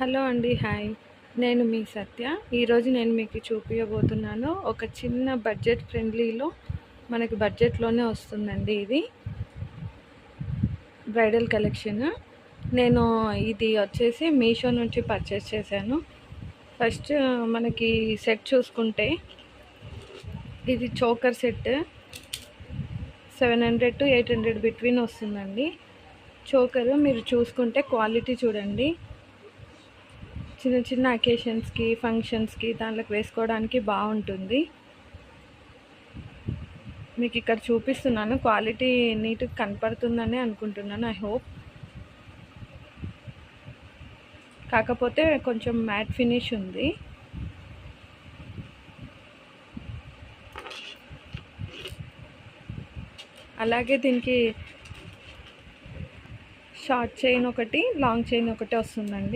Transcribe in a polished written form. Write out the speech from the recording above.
Hello అండి. Hi. నేను మీ సత్య. ఈరోజు నేను మీకు చూపించబోతున్నాను ఒక చిన్న బడ్జెట్ ఫ్రెండ్లీలో మనకి బడ్జెట్లోనే వస్తుందండి. ఇది బ్రైడల్ కలెక్షన్. నేను ఇది వచ్చేసి మీషో నుంచి పర్చేస్ చేశాను. ఫస్ట్ మనకి సెట్ చూసుకుంటే ఇది చోకర్ సెట్ 700 to 800 బిట్వీన్ వస్తుందండి. చోకరు మీరు చూసుకుంటే క్వాలిటీ చూడండి. చిన్న చిన్న అకేషన్స్కి, ఫంక్షన్స్కి దాంట్లోకి వేసుకోవడానికి బాగుంటుంది. మీకు ఇక్కడ చూపిస్తున్నాను. క్వాలిటీ నీట్గా కనపడుతుందని అనుకుంటున్నాను. I hope. కాకపోతే కొంచెం మ్యాట్ ఫినిష్ ఉంది. అలాగే దీనికి షార్ట్ చైన్ ఒకటి, లాంగ్ చైన్ ఒకటి వస్తుందండి.